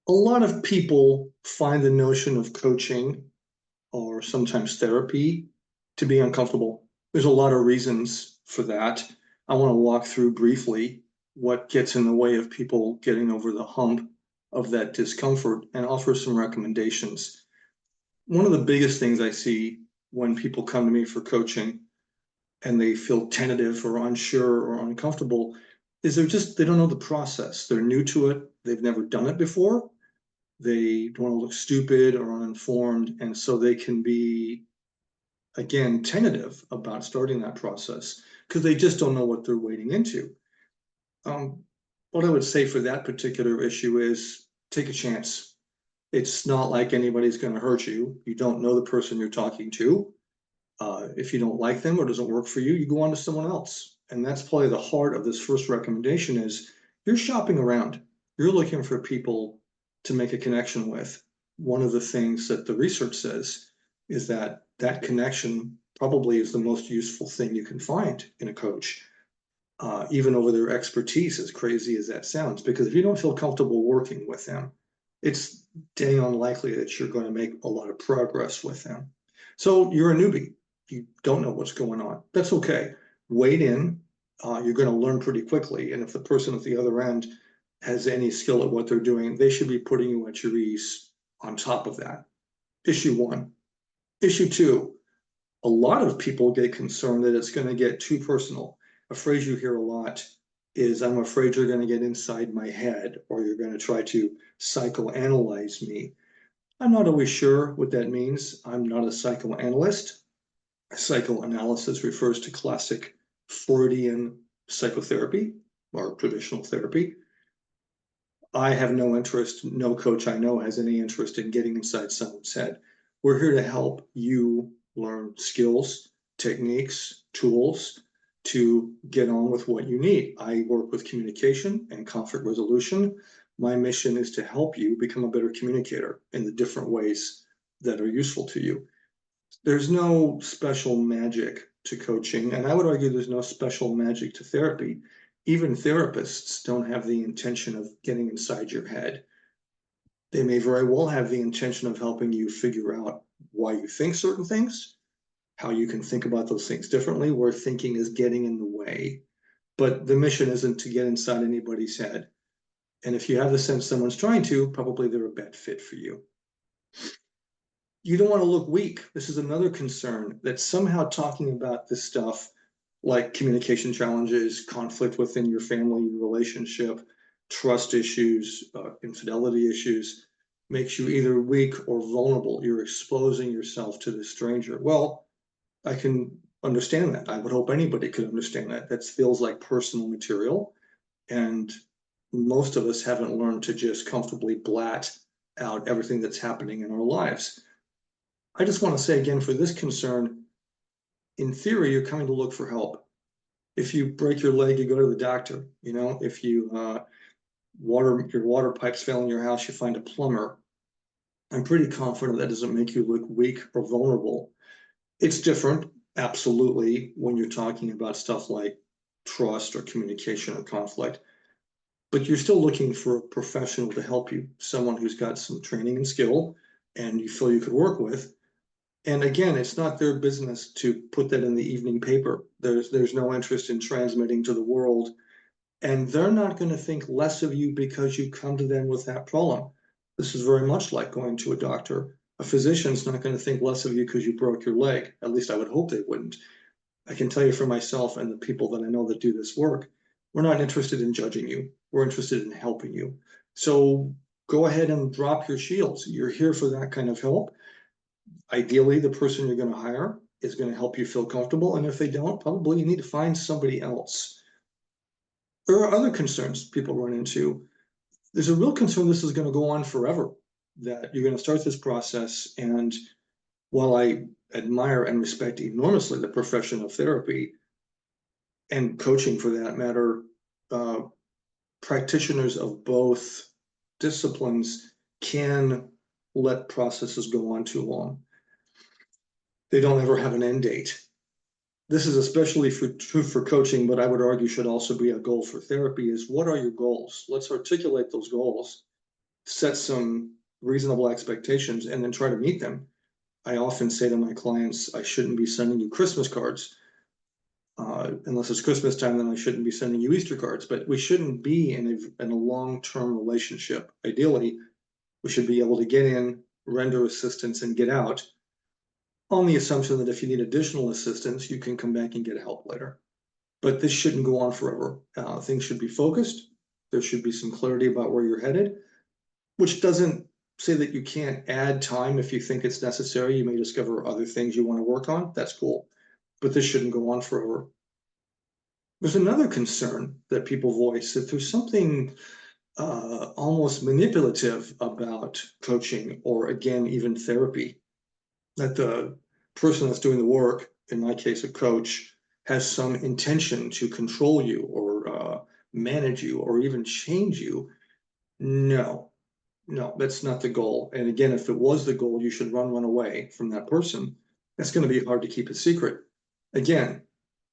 A lot of people find the notion of coaching or sometimes therapy to be uncomfortable. There's a lot of reasons for that. I want to walk through briefly what gets in the way of people getting over the hump of that discomfort and offer some recommendations. One of the biggest things I see when people come to me for coaching and they feel tentative or unsure or uncomfortable is they don't know the process. They're new to it. They've never done it before. They don't want to look stupid or uninformed. And so they can be, again, tentative about starting that process because they just don't know what they're wading into. What I would say for that particular issue is take a chance. It's not like anybody's going to hurt you. You don't know the person you're talking to. If you don't like them or doesn't work for you, you go on to someone else. And that's probably the heart of this first recommendation is you're shopping around. You're looking for people to make a connection with. One of the things that the research says is that that connection probably is the most useful thing you can find in a coach, even over their expertise, as crazy as that sounds, because if you don't feel comfortable working with them, it's dang unlikely that you're going to make a lot of progress with them. So you're a newbie. You don't know what's going on. That's okay. Wade in. You're going to learn pretty quickly. And if the person at the other end has any skill at what they're doing, they should be putting you at your ease on top of that. Issue one. Issue two, a lot of people get concerned that it's going to get too personal. A phrase you hear a lot is, I'm afraid you're going to get inside my head, or you're going to try to psychoanalyze me. I'm not always sure what that means. I'm not a psychoanalyst. Psychoanalysis refers to classic Freudian psychotherapy or traditional therapy. I have no interest, no coach I know has any interest in getting inside someone's head. We're here to help you learn skills, techniques, tools to get on with what you need. I work with communication and conflict resolution. My mission is to help you become a better communicator in the different ways that are useful to you. There's no special magic to coaching, and I would argue there's no special magic to therapy. Even therapists don't have the intention of getting inside your head. They may very well have the intention of helping you figure out why you think certain things, how you can think about those things differently, where thinking is getting in the way. But the mission isn't to get inside anybody's head. And if you have the sense someone's trying to, probably they're a bad fit for you. You don't want to look weak. This is another concern that somehow talking about this stuff, like communication challenges, conflict within your family relationship, trust issues, infidelity issues, makes you either weak or vulnerable. You're exposing yourself to the stranger. Well, I can understand that. I would hope anybody could understand that. That feels like personal material. And most of us haven't learned to just comfortably blat out everything that's happening in our lives. I just want to say again, for this concern, in theory, you're coming to look for help. If you break your leg, you go to the doctor. You know, if you your water pipes fail in your house, you find a plumber. I'm pretty confident that doesn't make you look weak or vulnerable. It's different, absolutely, when you're talking about stuff like trust or communication or conflict. But you're still looking for a professional to help you, someone who's got some training and skill and you feel you could work with. And again, it's not their business to put that in the evening paper. There's no interest in transmitting to the world. And they're not going to think less of you because you come to them with that problem. This is very much like going to a doctor. A physician's not going to think less of you because you broke your leg. At least I would hope they wouldn't. I can tell you for myself and the people that I know that do this work, we're not interested in judging you. We're interested in helping you. So go ahead and drop your shields. You're here for that kind of help. Ideally, the person you're going to hire is going to help you feel comfortable. And if they don't, probably you need to find somebody else. There are other concerns people run into. There's a real concern this is going to go on forever, that you're going to start this process. And while I admire and respect enormously the profession of therapy and coaching for that matter, practitioners of both disciplines can let processes go on too long. They don't ever have an end date. This is especially true for coaching, but I would argue should also be a goal for therapy is what are your goals? Let's articulate those goals. set some reasonable expectations and then try to meet them. I often say to my clients, I shouldn't be sending you Christmas cards. Unless it's Christmas time, then I shouldn't be sending you Easter cards. But we shouldn't be in a long-term relationship. Ideally, we should be able to get in, render assistance, and get out, on the assumption that if you need additional assistance, you can come back and get help later. But this shouldn't go on forever. Things should be focused. There should be some clarity about where you're headed, which doesn't say that you can't add time if you think it's necessary. You may discover other things you want to work on. That's cool. But this shouldn't go on forever. There's another concern that people voice, that there's something almost manipulative about coaching, or again, even therapy, that the person that's doing the work, in my case, a coach, has some intention to control you or manage you or even change you. No, that's not the goal. And again, if it was the goal, you should run away from that person. That's going to be hard to keep a secret. Again,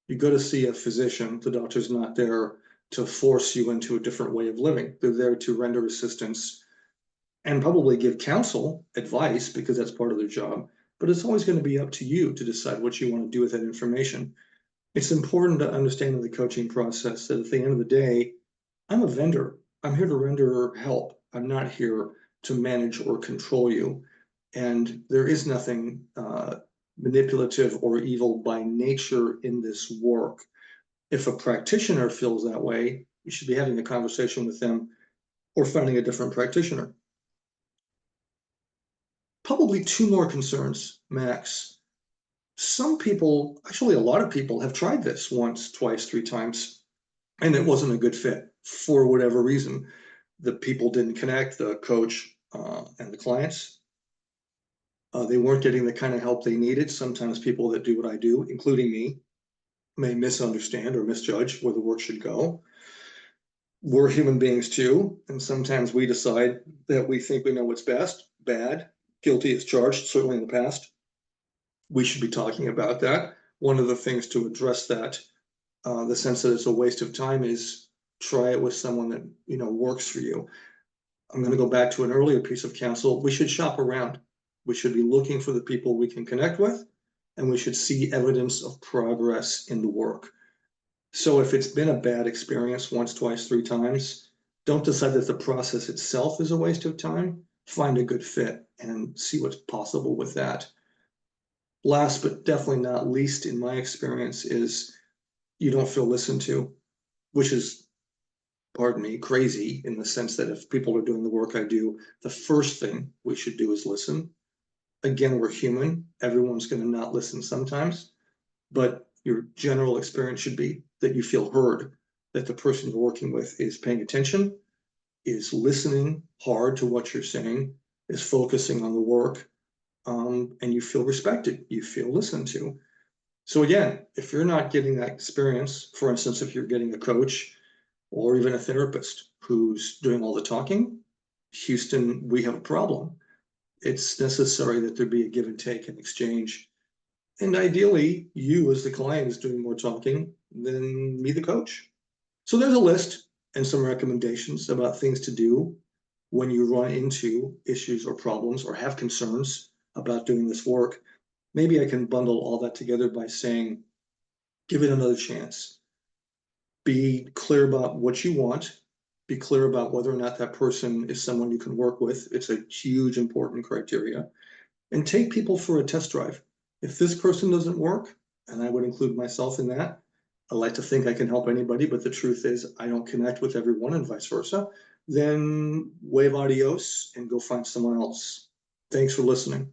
you go to see a physician, the doctor's not there to force you into a different way of living. They're there to render assistance and probably give counsel, advice, because that's part of their job. But it's always going to be up to you to decide what you want to do with that information. It's important to understand in the coaching process that at the end of the day, I'm a vendor. I'm here to render help. I'm not here to manage or control you. And there is nothing manipulative or evil by nature in this work. If a practitioner feels that way, you should be having a conversation with them or finding a different practitioner. Probably two more concerns, max. Some people, actually a lot of people, have tried this once, twice, three times, and it wasn't a good fit for whatever reason. The people didn't connect, the coach and the clients. They weren't getting the kind of help they needed. Sometimes people that do what I do, including me, may misunderstand or misjudge where the work should go. We're human beings too, and sometimes we decide that we think we know what's best. Bad, guilty as charged, certainly in the past. We should be talking about that. One of the things to address that, the sense that it's a waste of time, is try it with someone that works for you. I'm going to go back to an earlier piece of counsel. We should shop around. We should be looking for the people we can connect with, and we should see evidence of progress in the work. So if it's been a bad experience once, twice, three times, don't decide that the process itself is a waste of time. Find a good fit and see what's possible with that. Last but definitely not least, in my experience, is you don't feel listened to, which is, pardon me, crazy, in the sense that if people are doing the work I do, the first thing we should do is listen. Again, we're human. Everyone's going to not listen sometimes, but your general experience should be that you feel heard, that the person you're working with is paying attention, is listening hard to what you're saying, is focusing on the work, and you feel respected, you feel listened to. So again, if you're not getting that experience, for instance, if you're getting a coach or even a therapist who's doing all the talking, Houston, we have a problem. It's necessary that there be a give and take and exchange. And ideally, you as the client is doing more talking than me, the coach. So there's a list and some recommendations about things to do when you run into issues or problems or have concerns about doing this work. Maybe I can bundle all that together by saying, give it another chance. Be clear about what you want. Be clear about whether or not that person is someone you can work with. It's a huge, important criteria. And take people for a test drive. If this person doesn't work, and I would include myself in that, I like to think I can help anybody, but the truth is I don't connect with everyone and vice versa, then wave adios and go find someone else. Thanks for listening.